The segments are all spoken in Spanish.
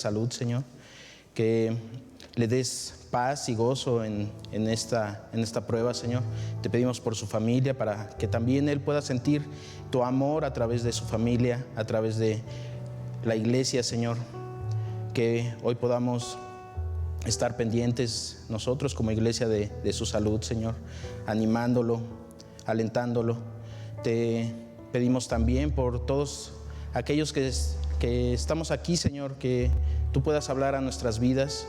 salud, Señor, que le des paz y gozo en esta prueba, Señor. Te pedimos por su familia, para que también Él pueda sentir tu amor a través de su familia, a través de la iglesia, Señor. Que hoy podamos estar pendientes nosotros como iglesia de su salud, Señor, animándolo, alentándolo. Te pedimos también por todos aquellos que estamos aquí, Señor, que tú puedas hablar a nuestras vidas.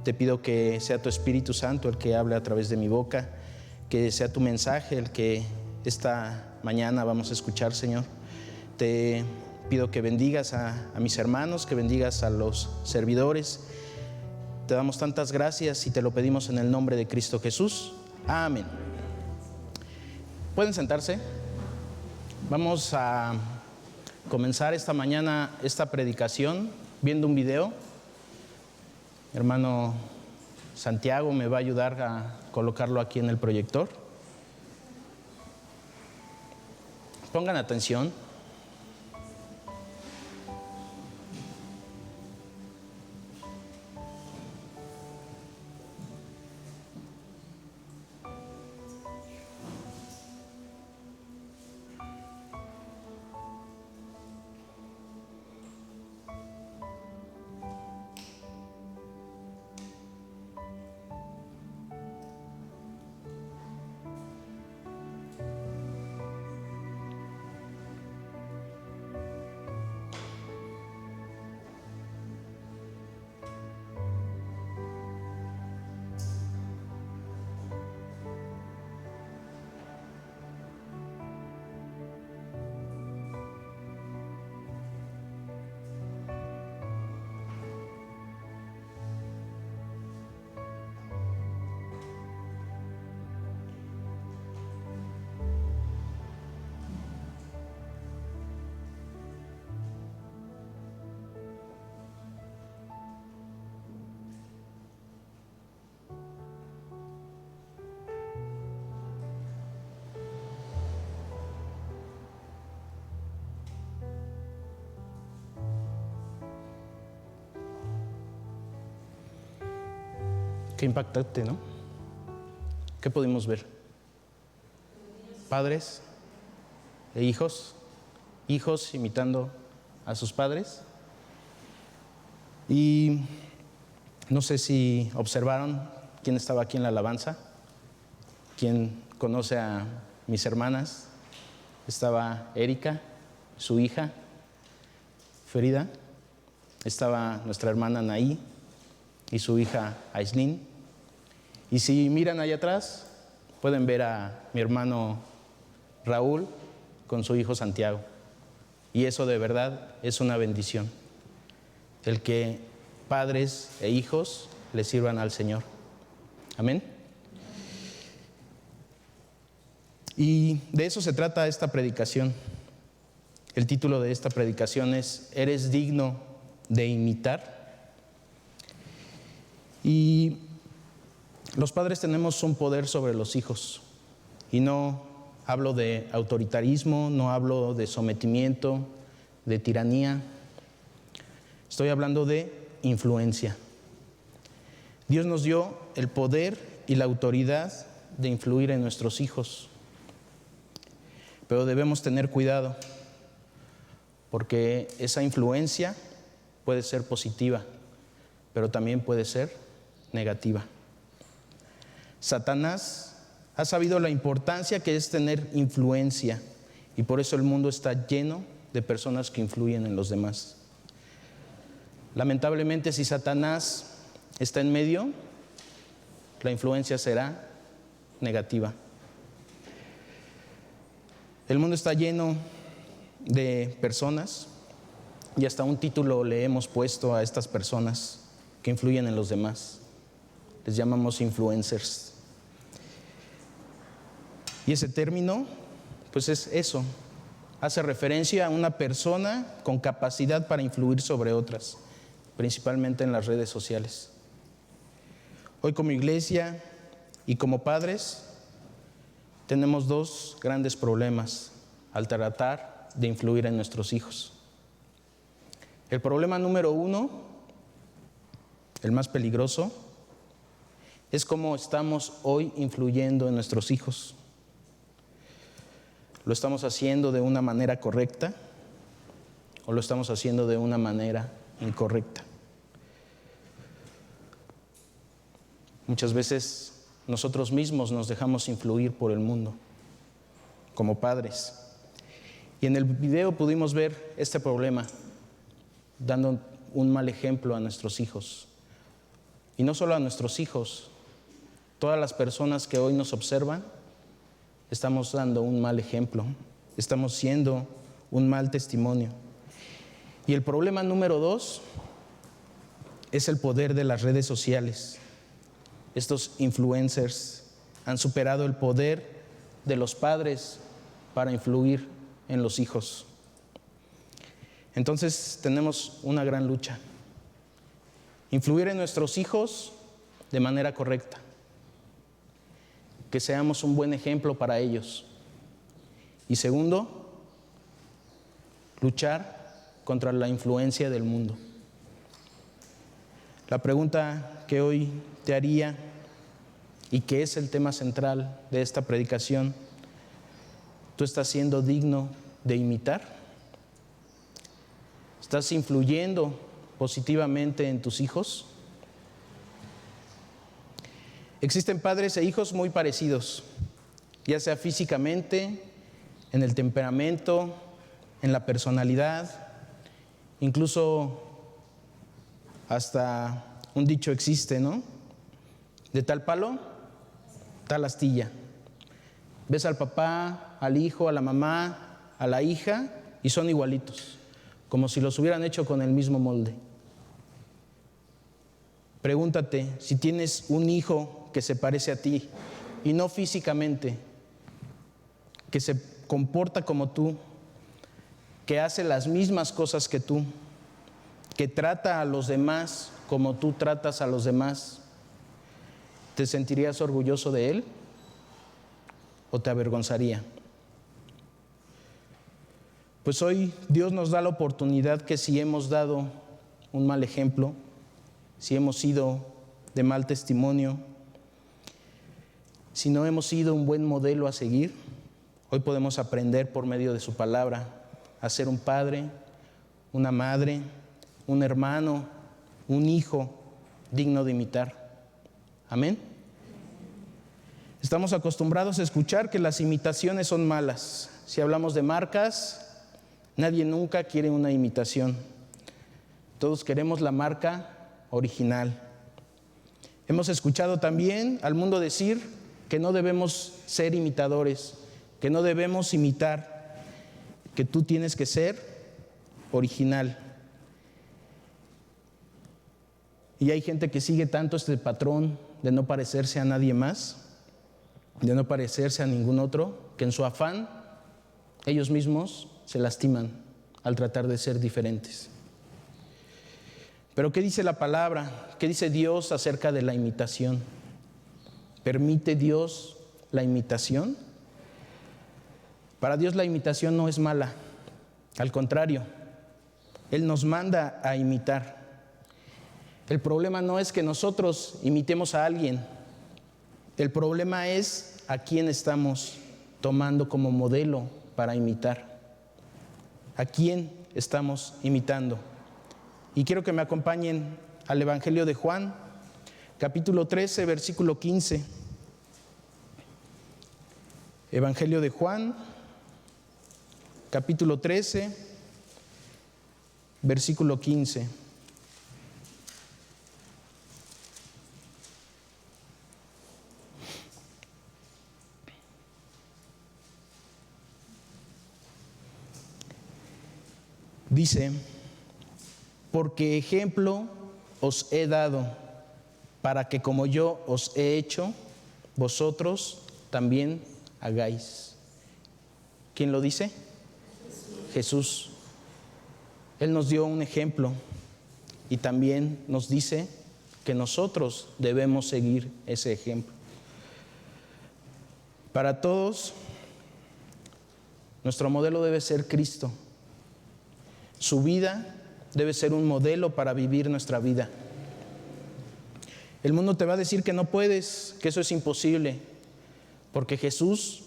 Te pido que sea tu Espíritu Santo el que hable a través de mi boca, que sea tu mensaje el que esta mañana vamos a escuchar, Señor. Te pido que bendigas a mis hermanos, que bendigas a los servidores. Te damos tantas gracias y te lo pedimos en el nombre de Cristo Jesús. Amén. ¿Pueden sentarse? Vamos a comenzar esta mañana esta predicación viendo un video. Mi hermano Santiago me va a ayudar a colocarlo aquí en el proyector. Pongan atención. Qué impactante, ¿no? ¿Qué pudimos ver? Padres e hijos imitando a sus padres. Y no sé si observaron quién estaba aquí en la alabanza, quién conoce a mis hermanas. Estaba Erika, su hija, Ferida. Estaba nuestra hermana Naí y su hija Aislinn. Y si miran allá atrás, pueden ver a mi hermano Raúl con su hijo Santiago. Y eso de verdad es una bendición, el que padres e hijos le sirvan al Señor. Amén. Y de eso se trata esta predicación. El título de esta predicación es ¿Eres digno de imitar? Y los padres tenemos un poder sobre los hijos. Y no hablo de autoritarismo, no hablo de sometimiento, de tiranía. Estoy hablando de influencia. Dios nos dio el poder y la autoridad de influir en nuestros hijos. Pero debemos tener cuidado, porque esa influencia puede ser positiva, pero también puede ser negativa. Satanás ha sabido la importancia que es tener influencia, y por eso el mundo está lleno de personas que influyen en los demás. Lamentablemente, si Satanás está en medio, la influencia será negativa. El mundo está lleno de personas, y hasta un título le hemos puesto a estas personas que influyen en los demás. Les llamamos influencers. Y ese término, pues es eso, hace referencia a una persona con capacidad para influir sobre otras, principalmente en las redes sociales. Hoy como iglesia y como padres tenemos dos grandes problemas al tratar de influir en nuestros hijos. El problema número 1, el más peligroso, es cómo estamos hoy influyendo en nuestros hijos. ¿Lo estamos haciendo de una manera correcta o lo estamos haciendo de una manera incorrecta? Muchas veces nosotros mismos nos dejamos influir por el mundo como padres. Y en el video pudimos ver este problema, dando un mal ejemplo a nuestros hijos. Y no solo a nuestros hijos, todas las personas que hoy nos observan, estamos dando un mal ejemplo, estamos siendo un mal testimonio. Y el problema número 2 es el poder de las redes sociales. Estos influencers han superado el poder de los padres para influir en los hijos. Entonces tenemos una gran lucha. Influir en nuestros hijos de manera correcta. Que seamos un buen ejemplo para ellos. Y segundo, luchar contra la influencia del mundo. La pregunta que hoy te haría, y que es el tema central de esta predicación, ¿tú estás siendo digno de imitar? ¿Estás influyendo positivamente en tus hijos? Existen padres e hijos muy parecidos, ya sea físicamente, en el temperamento, en la personalidad, incluso hasta un dicho existe, ¿no? De tal palo, tal astilla. Ves al papá, al hijo, a la mamá, a la hija y son igualitos, como si los hubieran hecho con el mismo molde. Pregúntate si tienes un hijo que se parece a ti, y no físicamente, que se comporta como tú, que hace las mismas cosas que tú, que trata a los demás como tú tratas a los demás. ¿Te sentirías orgulloso de él o te avergonzaría? Pues hoy Dios nos da la oportunidad que si hemos dado un mal ejemplo, si hemos sido de mal testimonio, si no hemos sido un buen modelo a seguir, hoy podemos aprender por medio de su palabra a ser un padre, una madre, un hermano, un hijo digno de imitar. Amén. Estamos acostumbrados a escuchar que las imitaciones son malas. Si hablamos de marcas, nadie nunca quiere una imitación. Todos queremos la marca original. Hemos escuchado también al mundo decir que no debemos ser imitadores, que no debemos imitar, que tú tienes que ser original. Y hay gente que sigue tanto este patrón de no parecerse a nadie más, de no parecerse a ningún otro, que en su afán ellos mismos se lastiman al tratar de ser diferentes. Pero ¿qué dice la palabra? ¿Qué dice Dios acerca de la imitación? ¿Permite Dios la imitación? Para Dios la imitación no es mala, al contrario, Él nos manda a imitar. El problema no es que nosotros imitemos a alguien, el problema es a quién estamos tomando como modelo para imitar, a quién estamos imitando. Y quiero que me acompañen al Evangelio de Juan, capítulo 13, versículo 15. Evangelio de Juan, capítulo 13, versículo 15. Dice: porque ejemplo os he dado, para que como yo os he hecho, vosotros también hagáis. ¿Quién lo dice? Jesús. Él nos dio un ejemplo y también nos dice que nosotros debemos seguir ese ejemplo. Para todos, nuestro modelo debe ser Cristo. Su vida debe ser un modelo para vivir nuestra vida. El mundo te va a decir que no puedes, que eso es imposible, porque Jesús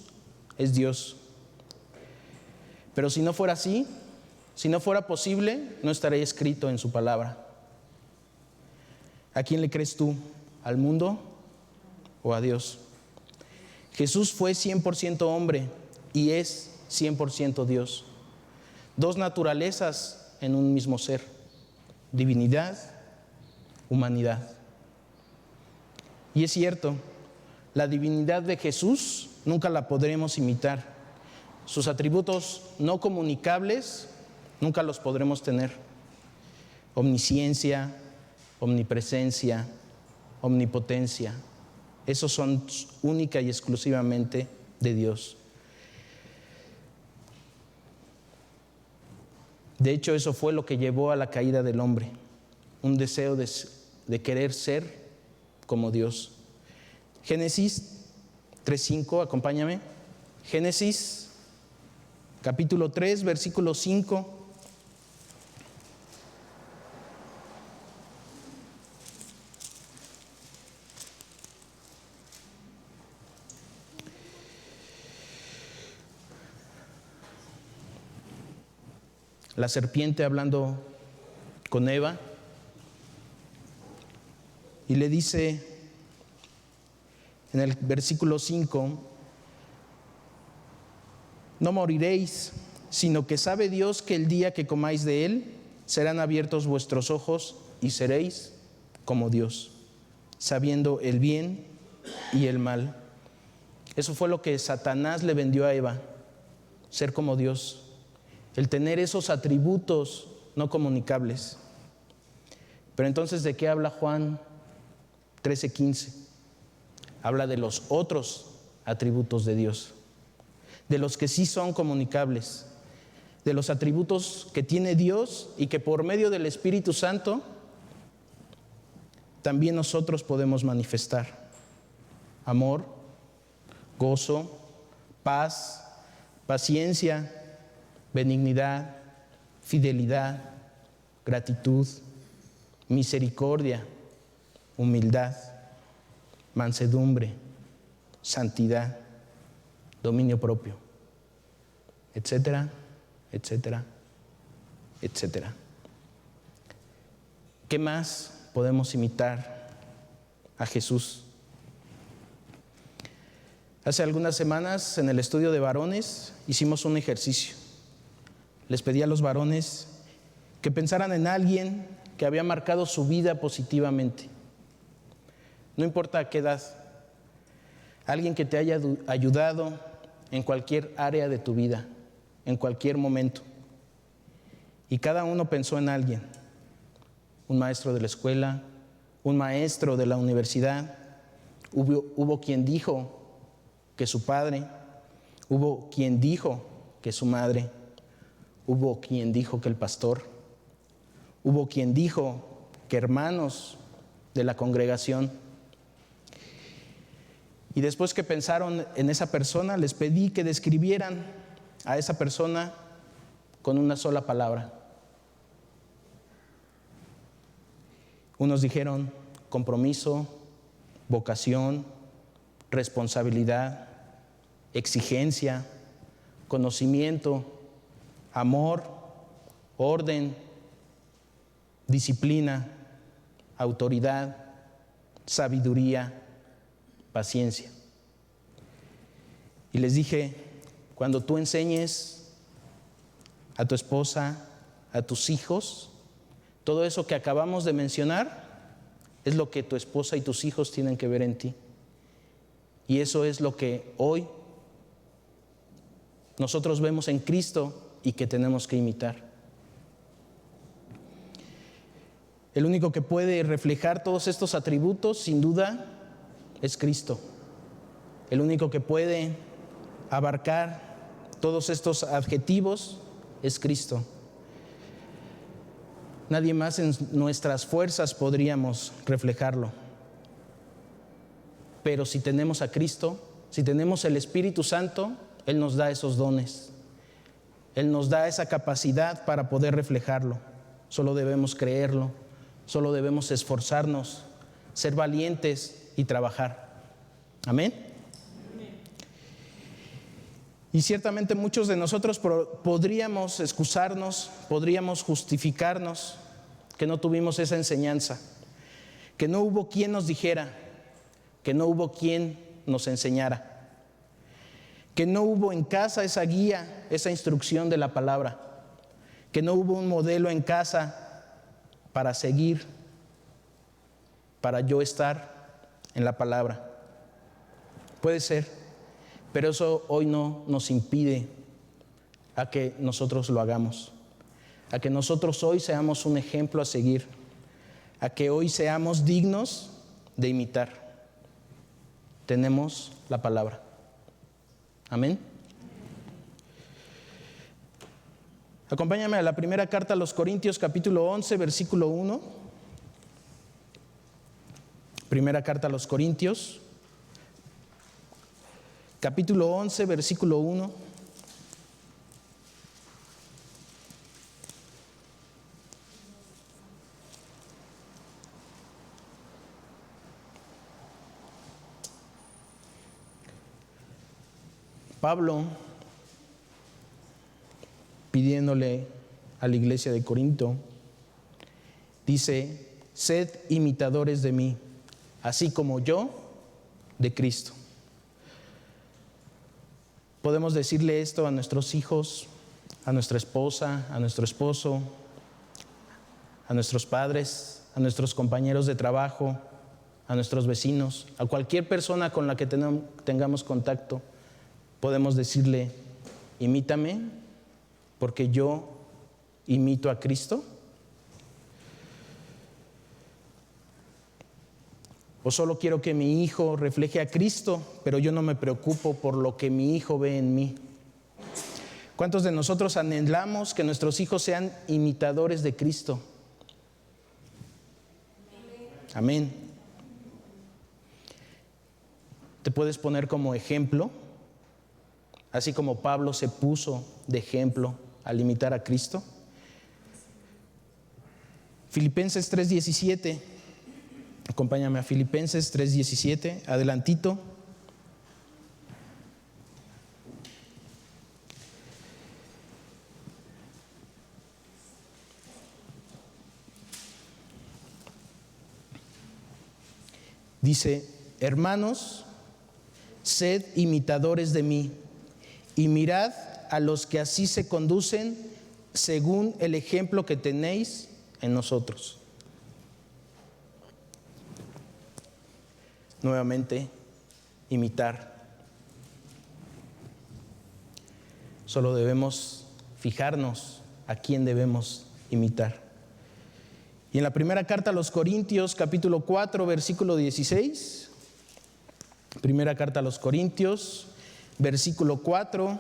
es Dios. Pero si no fuera así, si no fuera posible, no estaría escrito en su palabra. ¿A quién le crees tú? ¿Al mundo o a Dios? Jesús fue 100% hombre y es 100% Dios. Dos naturalezas en un mismo ser: divinidad, humanidad. Y es cierto, la divinidad de Jesús nunca la podremos imitar. Sus atributos no comunicables nunca los podremos tener. Omnisciencia, omnipresencia, omnipotencia, esos son única y exclusivamente de Dios. De hecho, eso fue lo que llevó a la caída del hombre, un deseo de querer ser como Dios. Génesis 3:5, acompáñame. Génesis capítulo 3, versículo 5. La serpiente hablando con Eva y le dice en el versículo 5: no moriréis, sino que sabe Dios que el día que comáis de él, serán abiertos vuestros ojos y seréis como Dios, sabiendo el bien y el mal. Eso fue lo que Satanás le vendió a Eva, ser como Dios, el tener esos atributos no comunicables. Pero entonces, ¿de qué habla Juan 13:15? Habla de los otros atributos de Dios, de los que sí son comunicables, de los atributos que tiene Dios y que por medio del Espíritu Santo también nosotros podemos manifestar: amor, gozo, paz, paciencia, benignidad, fidelidad, gratitud, misericordia, humildad, mansedumbre, santidad, dominio propio, etcétera, etcétera, etcétera. ¿Qué más podemos imitar a Jesús? Hace algunas semanas, en el estudio de varones, hicimos un ejercicio. Les pedí a los varones que pensaran en alguien que había marcado su vida positivamente. No importa a qué edad. Alguien que te haya ayudado en cualquier área de tu vida, en cualquier momento. Y cada uno pensó en alguien: un maestro de la escuela, un maestro de la universidad. Hubo quien dijo que su padre, hubo quien dijo que su madre, hubo quien dijo que el pastor, hubo quien dijo que hermanos de la congregación. Y después que pensaron en esa persona, les pedí que describieran a esa persona con una sola palabra. Unos dijeron compromiso, vocación, responsabilidad, exigencia, conocimiento, amor, orden, disciplina, autoridad, sabiduría, paciencia. Y les dije: cuando tú enseñes a tu esposa, a tus hijos, todo eso que acabamos de mencionar es lo que tu esposa y tus hijos tienen que ver en ti. Y eso es lo que hoy nosotros vemos en Cristo y que tenemos que imitar. El único que puede reflejar todos estos atributos, sin duda, es Cristo. El único que puede abarcar todos estos adjetivos es Cristo. Nadie más en nuestras fuerzas podríamos reflejarlo. Pero si tenemos a Cristo, si tenemos el Espíritu Santo, Él nos da esos dones. Él nos da esa capacidad para poder reflejarlo. solo debemos creerlo, solo debemos esforzarnos, ser valientes y trabajar. Amén. Y ciertamente muchos de nosotros podríamos excusarnos, podríamos justificarnos que no tuvimos esa enseñanza, que no hubo quien nos dijera, que no hubo quien nos enseñara, que no hubo en casa esa guía, esa instrucción de la palabra, que no hubo un modelo en casa para seguir, para yo estar en la palabra. Puede ser, pero eso hoy no nos impide a que nosotros lo hagamos, a que nosotros hoy seamos un ejemplo a seguir, a que hoy seamos dignos de imitar. Tenemos la palabra. Amén. Acompáñame a la primera carta a los Corintios, capítulo 11, versículo 1. Primera carta a los Corintios, capítulo 11, versículo 1. Pablo, pidiéndole a la iglesia de Corinto, dice: sed imitadores de mí, así como yo de Cristo. Podemos decirle esto a nuestros hijos, a nuestra esposa, a nuestro esposo, a nuestros padres, a nuestros compañeros de trabajo, a nuestros vecinos, a cualquier persona con la que tengamos contacto. Podemos decirle: imítame, porque yo imito a Cristo. O solo quiero que mi hijo refleje a Cristo, pero yo no me preocupo por lo que mi hijo ve en mí. ¿Cuántos de nosotros anhelamos que nuestros hijos sean imitadores de Cristo? Amén. ¿Te puedes poner como ejemplo? Así como Pablo se puso de ejemplo al imitar a Cristo. Filipenses 3:17. Acompáñame a Filipenses 3:17, adelantito. Dice: hermanos, sed imitadores de mí, y mirad a los que así se conducen según el ejemplo que tenéis en nosotros. Nuevamente, imitar. Solo debemos fijarnos a quién debemos imitar. Y en la primera carta a los Corintios, capítulo 4, versículo 16. Primera carta a los Corintios, versículo 4.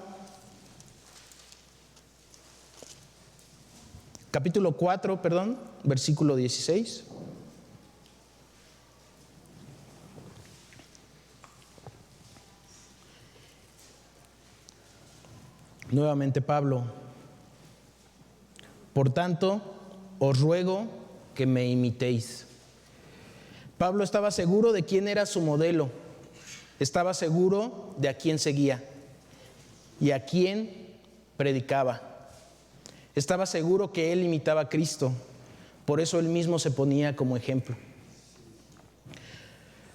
Capítulo 4, versículo 16. Nuevamente Pablo: por tanto, os ruego que me imitéis. Pablo estaba seguro de quién era su modelo, estaba seguro de a quién seguía y a quién predicaba. Estaba seguro que él imitaba a Cristo, por eso él mismo se ponía como ejemplo.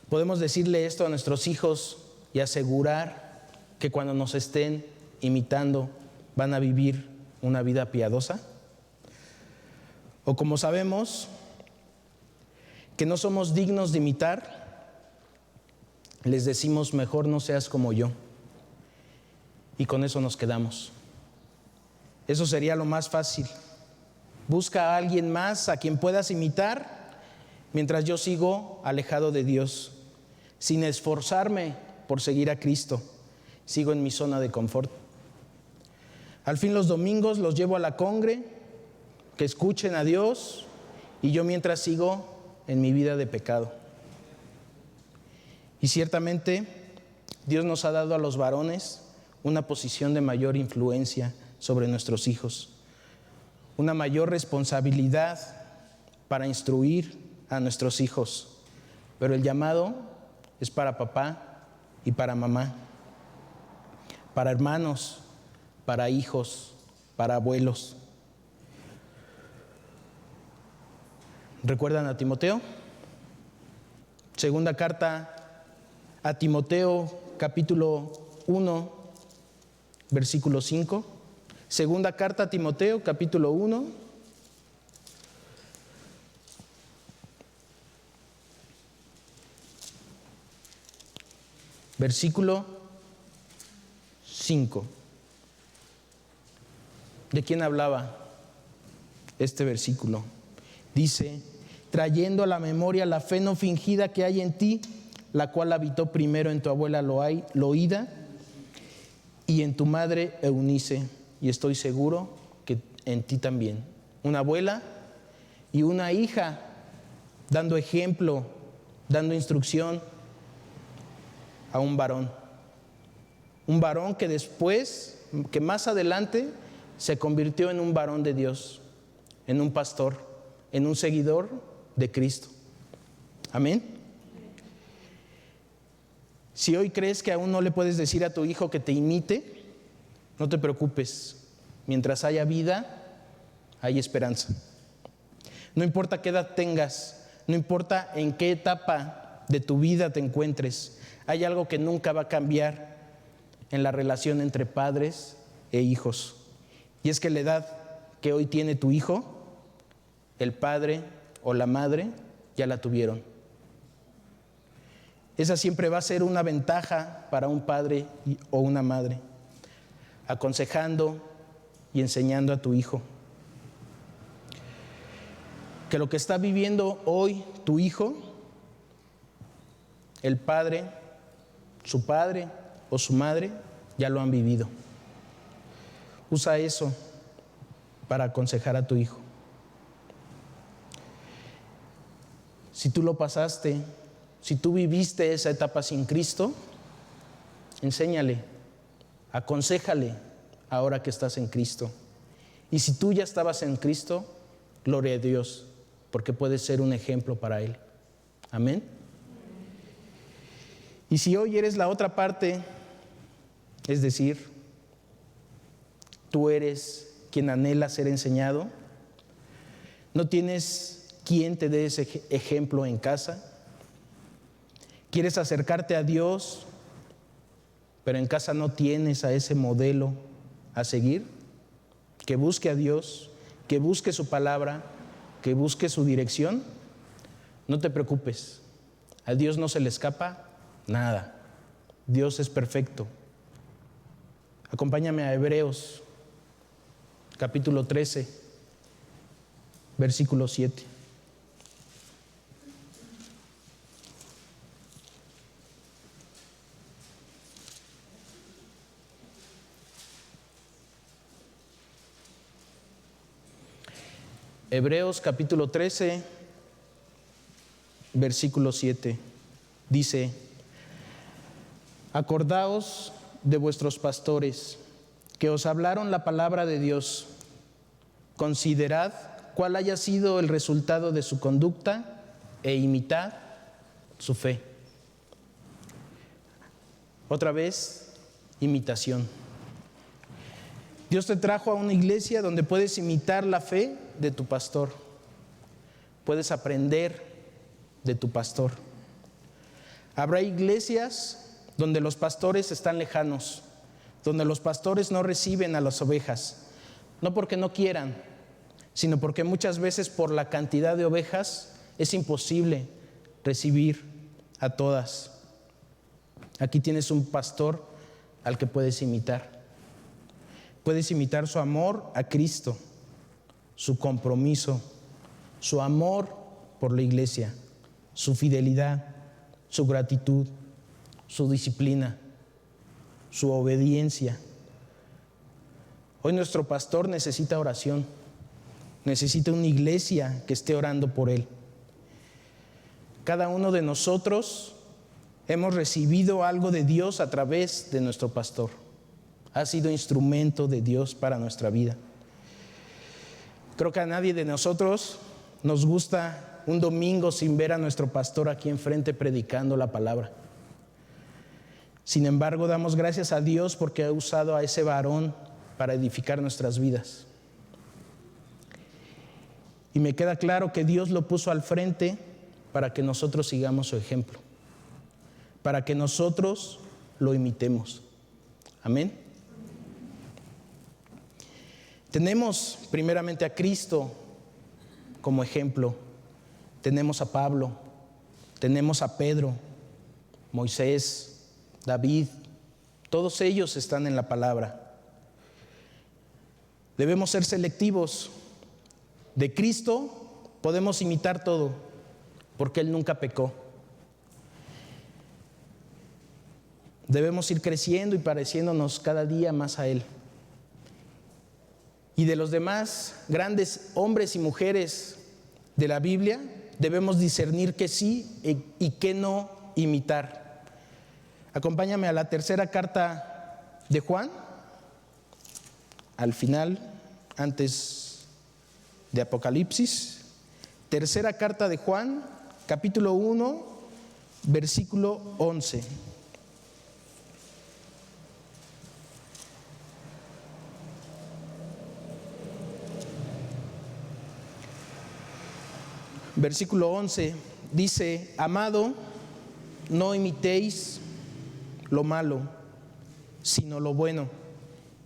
Podemos decirle esto a nuestros hijos y asegurar que cuando nos estén imitando van a vivir una vida piadosa. O como sabemos que no somos dignos de imitar, les decimos: mejor no seas como yo, y con eso nos quedamos. Eso sería lo más fácil. Busca a alguien más a quien puedas imitar, mientras yo sigo alejado de Dios, sin esforzarme por seguir a Cristo. Sigo en mi zona de confort. Al fin, los domingos los llevo a la congre, que escuchen a Dios, y yo mientras sigo en mi vida de pecado. Y ciertamente Dios nos ha dado a los varones una posición de mayor influencia sobre nuestros hijos. una mayor responsabilidad para instruir a nuestros hijos. Pero el llamado es para papá y para mamá, para hermanos, para hijos, para abuelos. ¿Recuerdan a Timoteo? Segunda carta a Timoteo, capítulo 1, versículo 5. Segunda carta a Timoteo, capítulo 1. Versículo 5. ¿De quién hablaba este versículo? Dice: trayendo a la memoria la fe no fingida que hay en ti, la cual habitó primero en tu abuela Loída y en tu madre Eunice, y estoy seguro que en ti también. Una abuela y una hija dando ejemplo, dando instrucción a un varón que después, que más adelante se convirtió en un varón de Dios, en un pastor, en un seguidor de Cristo. Amén. Si hoy crees que aún no le puedes decir a tu hijo que te imite, no te preocupes. Mientras haya vida, hay esperanza. No importa qué edad tengas, no importa en qué etapa de tu vida te encuentres, hay algo que nunca va a cambiar en la relación entre padres e hijos. Y es que la edad que hoy tiene tu hijo, el padre o la madre ya la tuvieron. Esa siempre va a ser una ventaja para un padre o una madre, aconsejando y enseñando a tu hijo. Que lo que está viviendo hoy tu hijo, el padre, su padre o su madre, ya lo han vivido. Usa eso para aconsejar a tu hijo. Si tú lo pasaste, si tú viviste esa etapa sin Cristo, enséñale, aconséjale ahora que estás en Cristo. Y si tú ya estabas en Cristo, gloria a Dios, porque puedes ser un ejemplo para Él. Amén. Y si hoy eres la otra parte, es decir, tú eres quien anhela ser enseñado, no tienes quien te dé ese ejemplo en casa, quieres acercarte a Dios, pero en casa no tienes a ese modelo a seguir, que busque a Dios, que busque su palabra, que busque su dirección, no te preocupes, a Dios no se le escapa nada. Dios es perfecto. Acompáñame a Hebreos, capítulo 13, versículo 7. Hebreos capítulo 13, versículo 7, dice: acordaos de vuestros pastores, que os hablaron la palabra de Dios. Considerad cuál haya sido el resultado de su conducta e imitad su fe. Otra vez, imitación. Dios te trajo a una iglesia donde puedes imitar la fe de tu pastor. Puedes aprender de tu pastor. Habrá iglesias donde los pastores están lejanos, donde los pastores no reciben a las ovejas, no porque no quieran, sino porque muchas veces por la cantidad de ovejas es imposible recibir a todas. Aquí tienes un pastor al que puedes imitar. Puedes imitar su amor a Cristo, su compromiso, su amor por la iglesia, su fidelidad, su gratitud, su disciplina, su obediencia. Hoy nuestro pastor necesita oración, necesita una iglesia que esté orando por él. Cada uno de nosotros hemos recibido algo de Dios a través de nuestro pastor. Ha sido instrumento de Dios para nuestra vida. Creo que a nadie de nosotros nos gusta un domingo sin ver a nuestro pastor aquí enfrente predicando la palabra. Sin embargo, damos gracias a Dios porque ha usado a ese varón para edificar nuestras vidas. Y me queda claro que Dios lo puso al frente para que nosotros sigamos su ejemplo, para que nosotros lo imitemos. Amén. Tenemos primeramente a Cristo como ejemplo. Tenemos a Pablo, tenemos a Pedro, Moisés, David. Todos ellos están en la palabra. Debemos ser selectivos. De Cristo podemos imitar todo, porque Él nunca pecó. Debemos ir creciendo y pareciéndonos cada día más a Él. Y de los demás grandes hombres y mujeres de la Biblia, debemos discernir qué sí y qué no imitar. Acompáñame a la tercera carta de Juan, al final, antes de Apocalipsis. Tercera carta de Juan, capítulo 1, versículo 11. Versículo 11 dice: amado, no imitéis lo malo, sino lo bueno.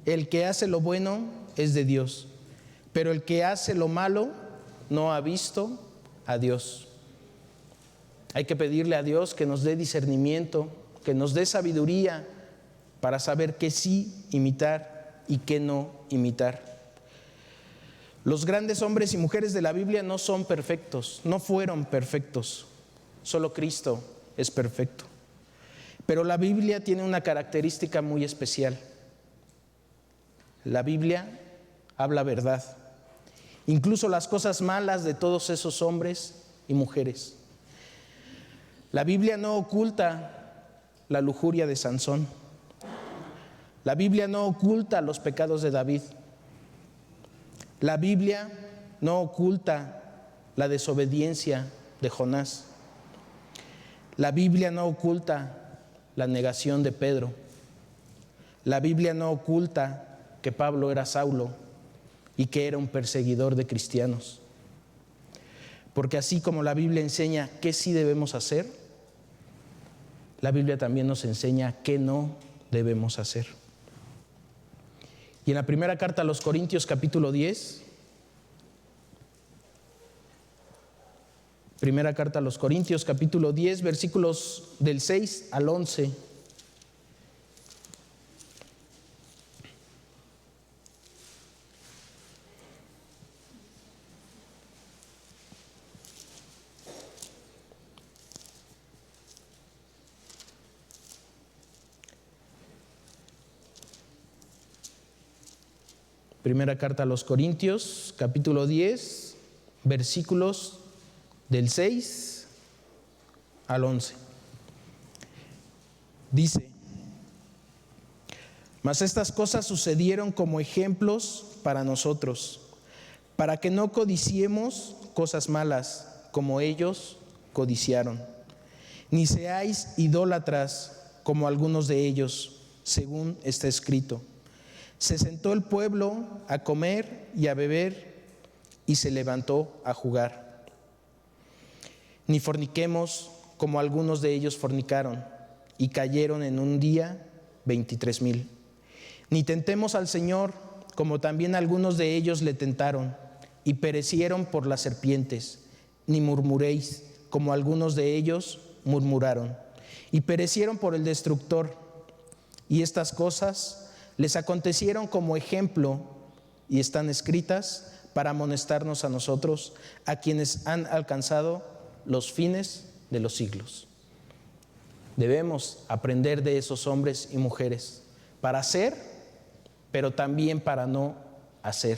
El que hace lo bueno es de Dios, pero el que hace lo malo no ha visto a Dios. Hay que pedirle a Dios que nos dé discernimiento, que nos dé sabiduría para saber qué sí imitar y qué no imitar. Los grandes hombres y mujeres de la Biblia no son perfectos, no fueron perfectos. Solo Cristo es perfecto. Pero la Biblia tiene una característica muy especial. La Biblia habla verdad, incluso las cosas malas de todos esos hombres y mujeres. La Biblia no oculta la lujuria de Sansón. La Biblia no oculta los pecados de David. La Biblia no oculta la desobediencia de Jonás. La Biblia no oculta la negación de Pedro. La Biblia no oculta que Pablo era Saulo y que era un perseguidor de cristianos. Porque así como la Biblia enseña qué sí debemos hacer, la Biblia también nos enseña qué no debemos hacer. Y en la primera carta a los Corintios, capítulo 10, primera carta a los Corintios, capítulo 10, versículos del 6 al 11. Primera carta a los Corintios, capítulo 10, versículos del 6 al 11. Dice: mas estas cosas sucedieron como ejemplos para nosotros, para que no codiciemos cosas malas como ellos codiciaron, ni seáis idólatras como algunos de ellos, según está escrito. Se sentó el pueblo a comer y a beber y se levantó a jugar. Ni forniquemos como algunos de ellos fornicaron y cayeron en un día 23,000. Ni tentemos al Señor como también algunos de ellos le tentaron y perecieron por las serpientes. Ni murmuréis como algunos de ellos murmuraron y perecieron por el destructor. Y estas cosas les acontecieron como ejemplo y están escritas para amonestarnos a nosotros, a quienes han alcanzado los fines de los siglos. Debemos aprender de esos hombres y mujeres para hacer, pero también para no hacer.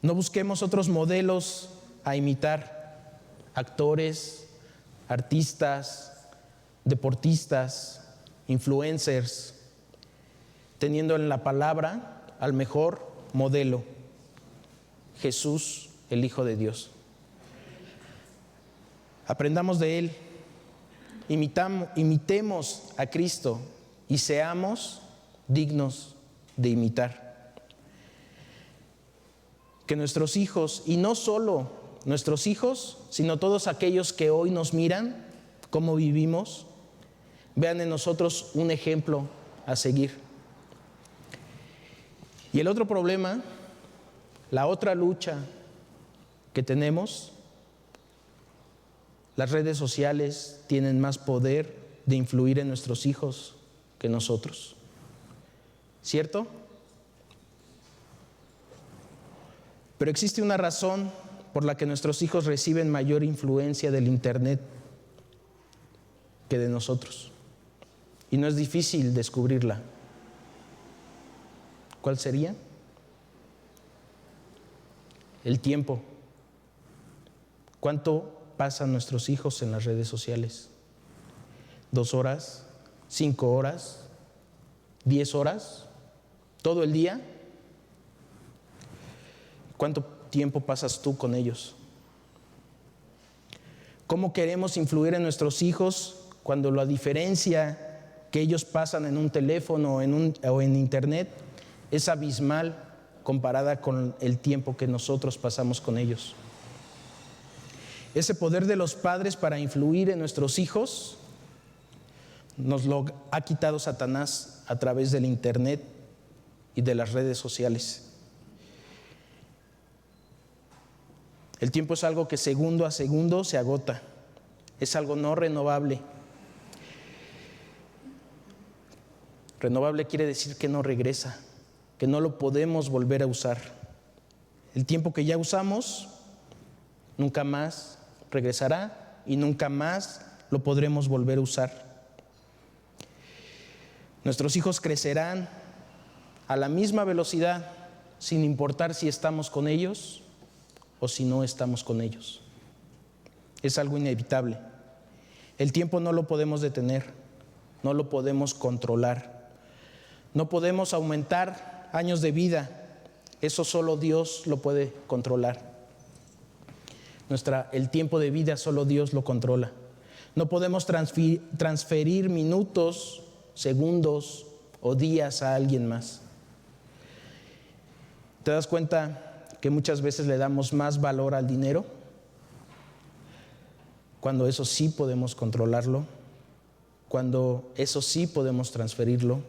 No busquemos otros modelos a imitar: actores, artistas, deportistas, influencers, teniendo en la palabra al mejor modelo. Jesús, el Hijo de Dios. Aprendamos de Él, imitemos a Cristo y seamos dignos de imitar. Que nuestros hijos, y no solo nuestros hijos, sino todos aquellos que hoy nos miran, cómo vivimos, vean en nosotros un ejemplo a seguir. Y el otro problema, la otra lucha que tenemos, las redes sociales tienen más poder de influir en nuestros hijos que nosotros. ¿Cierto? Pero existe una razón por la que nuestros hijos reciben mayor influencia del Internet que de nosotros. Y no es difícil descubrirla. ¿Cuál sería? El tiempo. ¿Cuánto pasan nuestros hijos en las redes sociales? 2 horas, 5 horas, 10 horas, todo el día. ¿Cuánto tiempo pasas tú con ellos? ¿Cómo queremos influir en nuestros hijos cuando la diferencia que ellos pasan en un teléfono o en internet es abismal comparada con el tiempo que nosotros pasamos con ellos? Ese poder de los padres para influir en nuestros hijos nos lo ha quitado Satanás a través del internet y de las redes sociales. El tiempo es algo que segundo a segundo se agota, es algo no renovable. Renovable quiere decir que no regresa, que no lo podemos volver a usar. El tiempo que ya usamos nunca más regresará y nunca más lo podremos volver a usar. Nuestros hijos crecerán a la misma velocidad, sin importar si estamos con ellos o si no estamos con ellos. Es algo inevitable. El tiempo no lo podemos detener, no lo podemos controlar. No podemos aumentar años de vida, eso solo Dios lo puede controlar. El tiempo de vida solo Dios lo controla. No podemos transferir minutos, segundos o días a alguien más. ¿Te das cuenta que muchas veces le damos más valor al dinero? Cuando eso sí podemos controlarlo, cuando eso sí podemos transferirlo,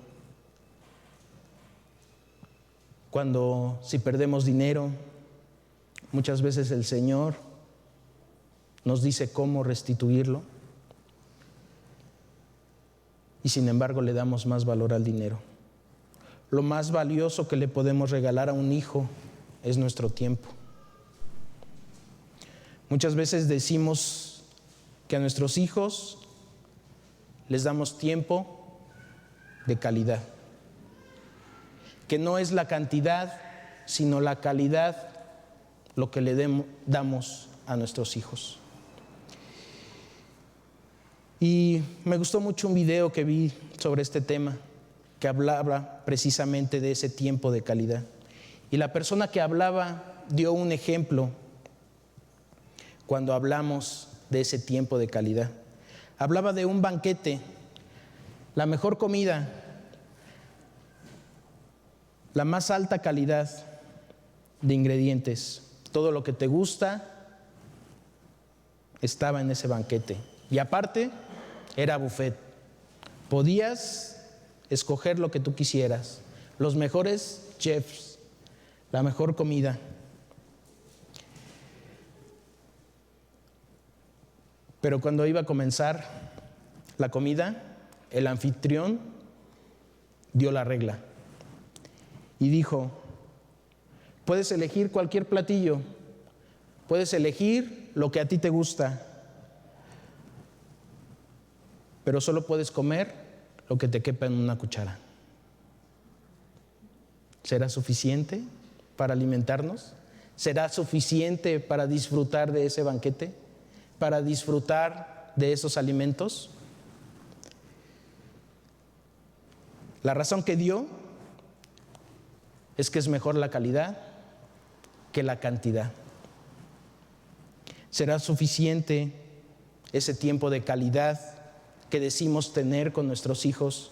cuando si perdemos dinero, muchas veces el Señor nos dice cómo restituirlo y sin embargo le damos más valor al dinero. Lo más valioso que le podemos regalar a un hijo es nuestro tiempo. Muchas veces decimos que a nuestros hijos les damos tiempo de calidad, que no es la cantidad, sino la calidad lo que le damos a nuestros hijos. Y me gustó mucho un video que vi sobre este tema, que hablaba precisamente de ese tiempo de calidad. Y la persona que hablaba dio un ejemplo cuando hablamos de ese tiempo de calidad. Hablaba de un banquete, la mejor comida, la más alta calidad de ingredientes, todo lo que te gusta estaba en ese banquete. Y aparte, era buffet. Podías escoger lo que tú quisieras, los mejores chefs, la mejor comida. Pero cuando iba a comenzar la comida, el anfitrión dio la regla y dijo: puedes elegir cualquier platillo, puedes elegir lo que a ti te gusta, pero solo puedes comer lo que te quepa en una cuchara. ¿Será suficiente para alimentarnos? ¿Será suficiente para disfrutar de ese banquete? ¿Para disfrutar de esos alimentos? La razón que dio es que es mejor la calidad que la cantidad. ¿Será suficiente ese tiempo de calidad que decimos tener con nuestros hijos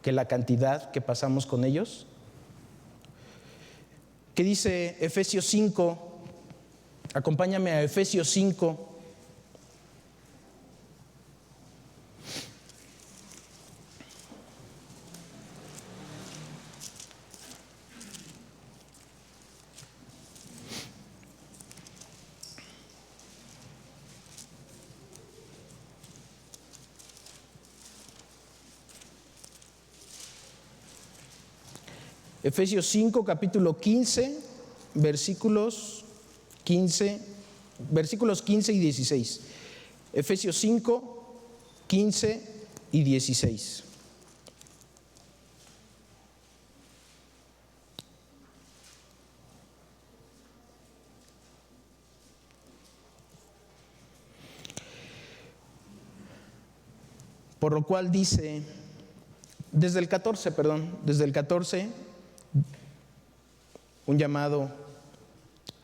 que la cantidad que pasamos con ellos? ¿Qué dice Efesios 5? Acompáñame a Efesios 5. Efesios 5, capítulo 15, versículos 15 y 16. Efesios 5, 15 y 16. Por lo cual dice, desde el 14, un llamado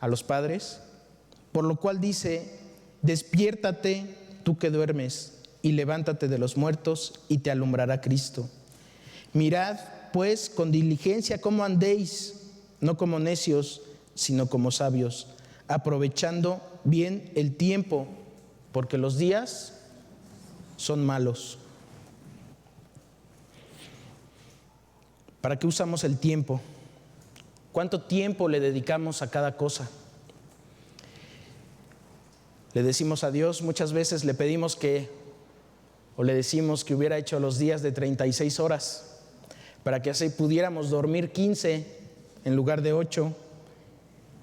a los padres, por lo cual dice, despiértate tú que duermes y levántate de los muertos y te alumbrará Cristo. Mirad pues con diligencia cómo andéis, no como necios, sino como sabios, aprovechando bien el tiempo, porque los días son malos. ¿Para qué usamos el tiempo? ¿Cuánto tiempo le dedicamos a cada cosa? Le decimos a Dios, muchas veces le pedimos le decimos que hubiera hecho los días de 36 horas, para que así pudiéramos dormir 15 en lugar de 8,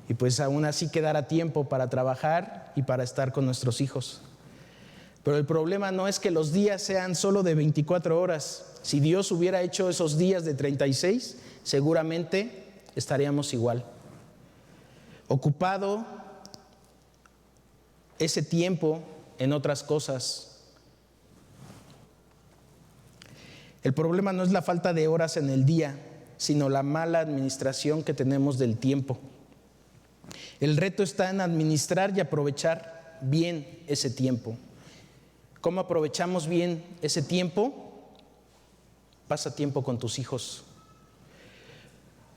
y pues aún así quedara tiempo para trabajar y para estar con nuestros hijos. Pero el problema no es que los días sean solo de 24 horas. Si Dios hubiera hecho esos días de 36, seguramente estaríamos igual. Ocupado ese tiempo en otras cosas. El problema no es la falta de horas en el día, sino la mala administración que tenemos del tiempo. El reto está en administrar y aprovechar bien ese tiempo. ¿Cómo aprovechamos bien ese tiempo? Pasa tiempo con tus hijos.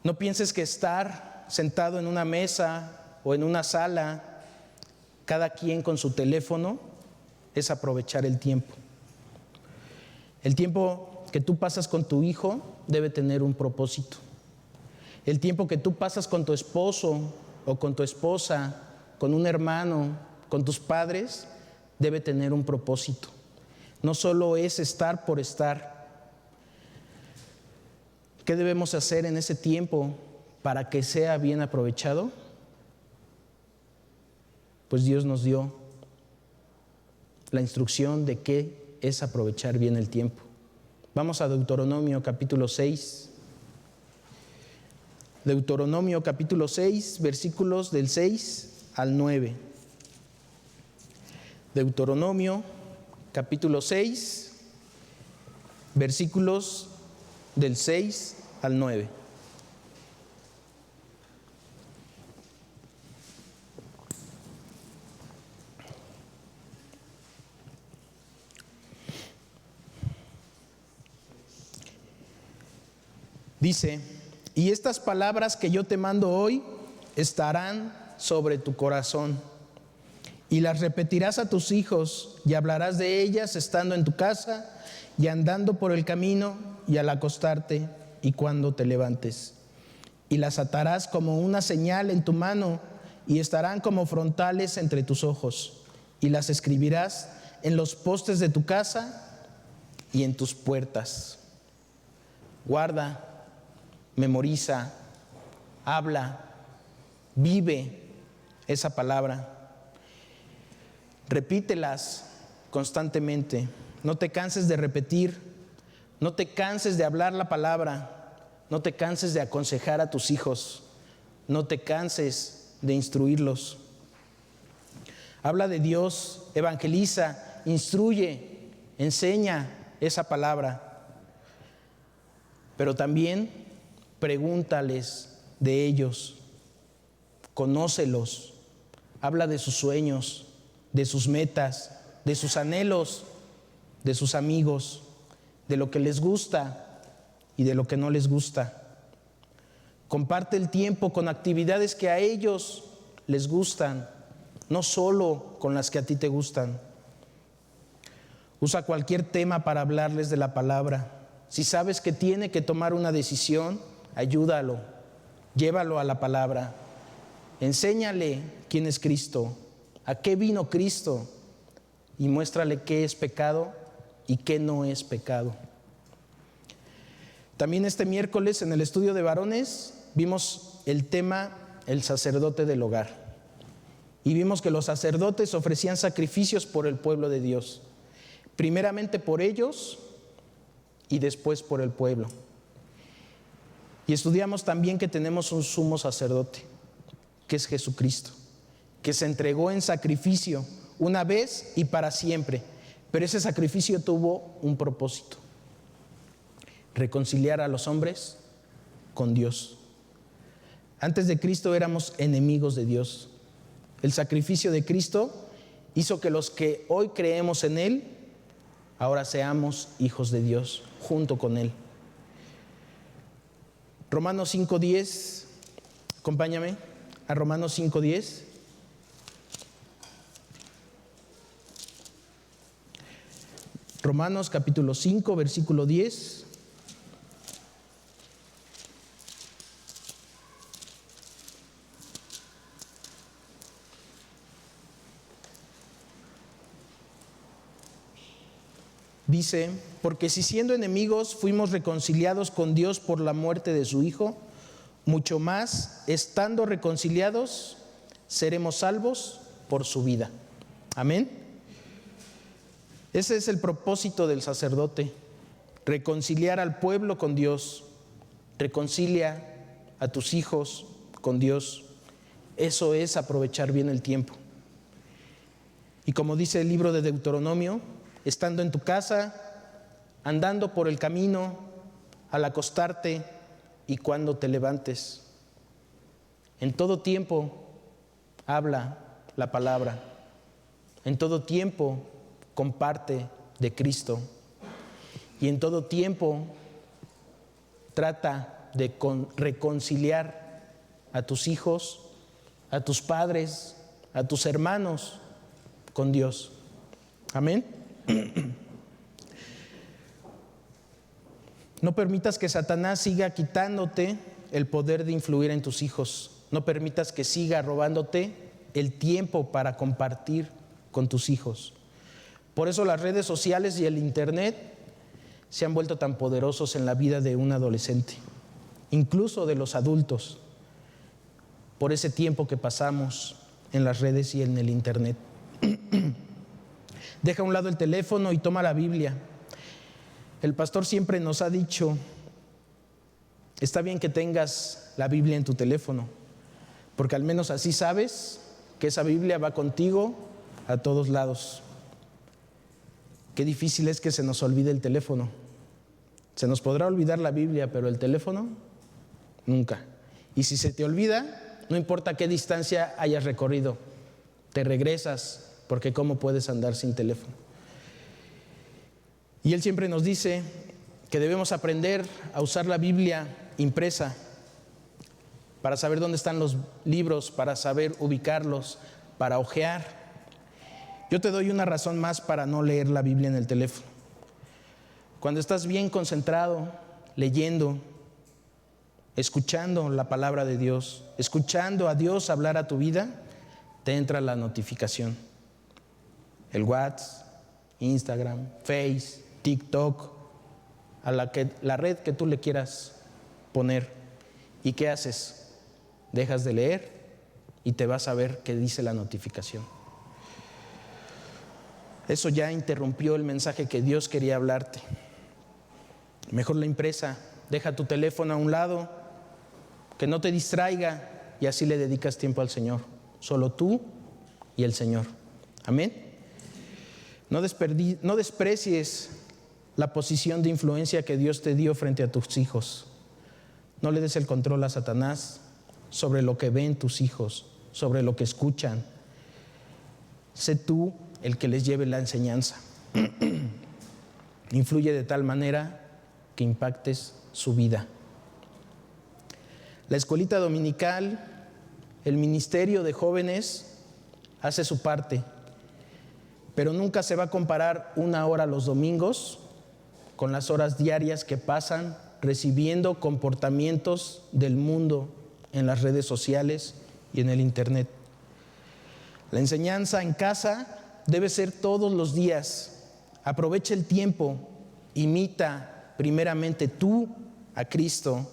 No pienses que estar sentado en una mesa o en una sala, cada quien con su teléfono, es aprovechar el tiempo. El tiempo que tú pasas con tu hijo debe tener un propósito. El tiempo que tú pasas con tu esposo o con tu esposa, con un hermano, con tus padres, debe tener un propósito. No solo es estar por estar. ¿Qué debemos hacer en ese tiempo para que sea bien aprovechado? Pues Dios nos dio la instrucción de qué es aprovechar bien el tiempo. Vamos a Deuteronomio capítulo 6. Deuteronomio capítulo 6, versículos del 6 al 9. Deuteronomio capítulo 6, versículos del 6 al 9. Dice, y estas palabras que yo te mando hoy estarán sobre tu corazón, y las repetirás a tus hijos, y hablarás de ellas estando en tu casa, y andando por el camino, y al acostarte, y cuando te levantes. Y las atarás como una señal en tu mano, y estarán como frontales entre tus ojos, y las escribirás en los postes de tu casa y en tus puertas. Guarda, memoriza, habla, vive esa palabra. Repítelas constantemente. No te canses de repetir, no te canses de hablar la palabra, no te canses de aconsejar a tus hijos, no te canses de instruirlos. Habla de Dios, evangeliza, instruye, enseña esa palabra. Pero también pregúntales de ellos. conócelos, habla de sus sueños, de sus metas, de sus anhelos, de sus amigos, de lo que les gusta y de lo que no les gusta. Comparte el tiempo con actividades que a ellos les gustan, no solo con las que a ti te gustan. Usa cualquier tema para hablarles de la palabra. Si sabes que tiene que tomar una decisión, ayúdalo, llévalo a la palabra. Enséñale quién es Cristo, a qué vino Cristo, y muéstrale qué es pecado y qué no es pecado. También este miércoles en el estudio de varones vimos el tema el sacerdote del hogar. Y vimos que los sacerdotes ofrecían sacrificios por el pueblo de Dios. Primeramente por ellos y después por el pueblo. Y estudiamos también que tenemos un sumo sacerdote, que es Jesucristo, que se entregó en sacrificio una vez y para siempre. Pero ese sacrificio tuvo un propósito: reconciliar a los hombres con Dios. Antes de Cristo éramos enemigos de Dios. El sacrificio de Cristo hizo que los que hoy creemos en Él, ahora seamos hijos de Dios junto con Él. Romanos 5:10, acompáñame a Romanos 5:10. Romanos capítulo 5, versículo 10. Dice: porque si siendo enemigos fuimos reconciliados con Dios por la muerte de su Hijo, mucho más, estando reconciliados, seremos salvos por su vida. Amén. Ese es el propósito del sacerdote: reconciliar al pueblo con Dios. Reconcilia a tus hijos con Dios. Eso es aprovechar bien el tiempo. Y como dice el libro de Deuteronomio, estando en tu casa, andando por el camino, al acostarte y cuando te levantes. En todo tiempo habla la palabra. En todo tiempo comparte de Cristo. Y en todo tiempo trata de reconciliar a tus hijos, a tus padres, a tus hermanos con Dios. Amén. No permitas que Satanás siga quitándote el poder de influir en tus hijos. No permitas que siga robándote el tiempo para compartir con tus hijos. Por eso las redes sociales y el internet se han vuelto tan poderosos en la vida de un adolescente, incluso de los adultos, por ese tiempo que pasamos en las redes y en el internet. Deja a un lado el teléfono y toma la Biblia. El pastor siempre nos ha dicho: está bien que tengas la Biblia en tu teléfono, porque al menos así sabes que esa Biblia va contigo a todos lados. Qué difícil es que se nos olvide el teléfono. Se nos podrá olvidar la Biblia, pero el teléfono, nunca. Y si se te olvida, no importa qué distancia hayas recorrido, te regresas, porque ¿cómo puedes andar sin teléfono? Y él siempre nos dice que debemos aprender a usar la Biblia impresa para saber dónde están los libros, para saber ubicarlos, para hojear. Yo te doy una razón más para no leer la Biblia en el teléfono. Cuando estás bien concentrado, leyendo, escuchando la palabra de Dios, escuchando a Dios hablar a tu vida, te entra la notificación. El WhatsApp, Instagram, Face, TikTok, a la red que tú le quieras poner. ¿Y qué haces? Dejas de leer y te vas a ver qué dice la notificación. Eso ya interrumpió el mensaje que Dios quería hablarte. Mejor la impresa. Deja tu teléfono a un lado, que no te distraiga, y así le dedicas tiempo al Señor. Solo tú y el Señor. Amén. No desprecies la posición de influencia que Dios te dio frente a tus hijos. No le des el control a Satanás sobre lo que ven tus hijos, sobre lo que escuchan. Sé tú el que les lleve la enseñanza. Influye de tal manera que impactes su vida. La escuelita dominical, el ministerio de jóvenes hace su parte, pero nunca se va a comparar 1 hora los domingos con las horas diarias que pasan recibiendo comportamientos del mundo en las redes sociales y en el internet. La enseñanza en casa debe ser todos los días. Aprovecha el tiempo, imita primeramente tú a Cristo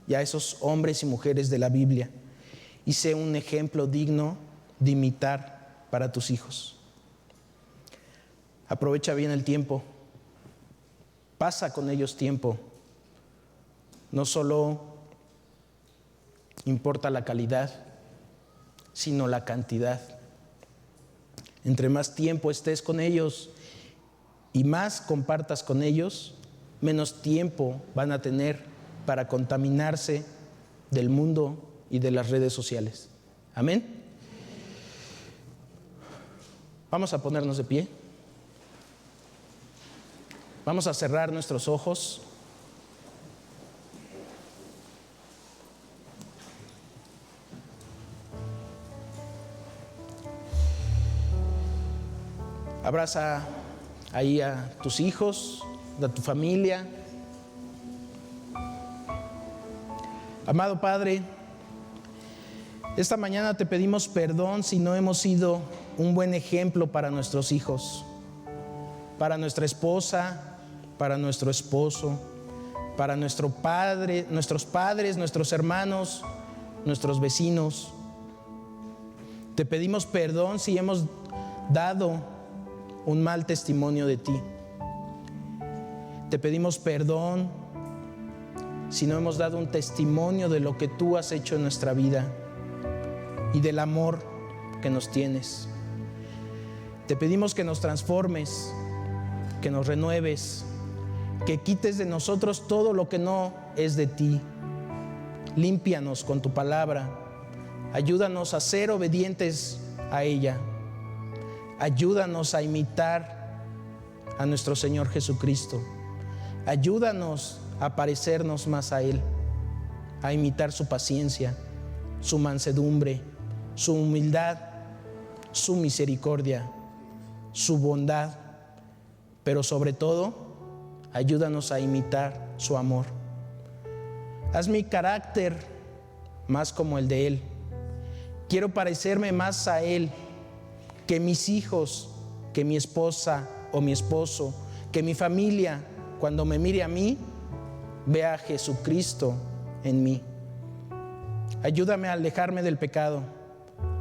y a esos hombres y mujeres de la Biblia, y sé un ejemplo digno de imitar para tus hijos. Aprovecha bien el tiempo, pasa con ellos tiempo. No solo importa la calidad, sino la cantidad. Entre más tiempo estés con ellos y más compartas con ellos, menos tiempo van a tener para contaminarse del mundo y de las redes sociales. Amén. Vamos a ponernos de pie. Vamos a cerrar nuestros ojos. Abraza ahí a tus hijos, a tu familia. Amado Padre, esta mañana te pedimos perdón si no hemos sido un buen ejemplo para nuestros hijos, para nuestra esposa, para nuestro esposo, para nuestros padres, nuestros hermanos, nuestros vecinos. Te pedimos perdón si hemos dado un mal testimonio de ti. Te pedimos perdón si no hemos dado un testimonio de lo que tú has hecho en nuestra vida y del amor que nos tienes. Te pedimos que nos transformes, que nos renueves, que quites de nosotros todo lo que no es de ti. Límpianos con tu palabra. Ayúdanos a ser obedientes a ella. Ayúdanos a imitar a nuestro Señor Jesucristo. Ayúdanos a parecernos más a Él, a imitar su paciencia, su mansedumbre, su humildad, su misericordia, su bondad, pero sobre todo, ayúdanos a imitar su amor. Haz mi carácter más como el de Él. Quiero parecerme más a Él que mis hijos, que mi esposa o mi esposo, que mi familia, cuando me mire a mí, vea a Jesucristo en mí. Ayúdame a alejarme del pecado,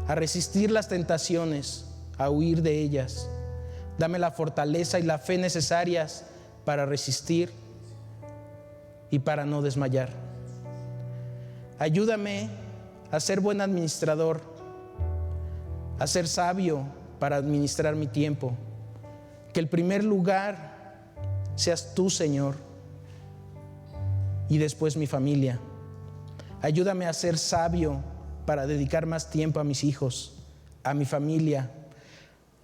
a resistir las tentaciones, a huir de ellas. Dame la fortaleza y la fe necesarias para resistir y para no desmayar. Ayúdame a ser buen administrador, a ser sabio para administrar mi tiempo. Que el primer lugar seas tú, Señor, y después mi familia. Ayúdame a ser sabio para dedicar más tiempo a mis hijos, a mi familia,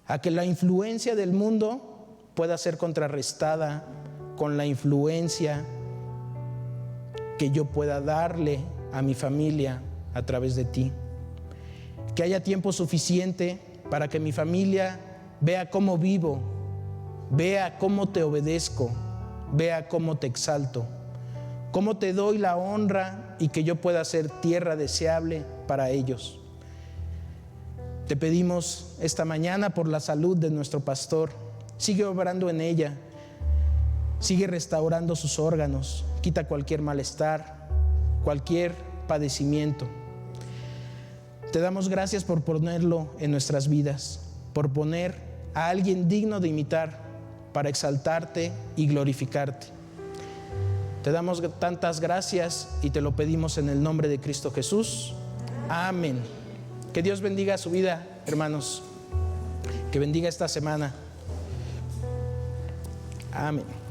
a que la influencia del mundo pueda ser contrarrestada con la influencia que yo pueda darle a mi familia a través de ti. Que haya tiempo suficiente para que mi familia vea cómo vivo, vea cómo te obedezco, vea cómo te exalto, cómo te doy la honra y que yo pueda ser tierra deseable para ellos. Te pedimos esta mañana por la salud de nuestro pastor. Sigue obrando en ella, sigue restaurando sus órganos, quita cualquier malestar, cualquier padecimiento. Te damos gracias por ponerlo en nuestras vidas, por poner a alguien digno de imitar para exaltarte y glorificarte. Te damos tantas gracias y te lo pedimos en el nombre de Cristo Jesús. Amén. Que Dios bendiga su vida, hermanos. Que bendiga esta semana. Amén.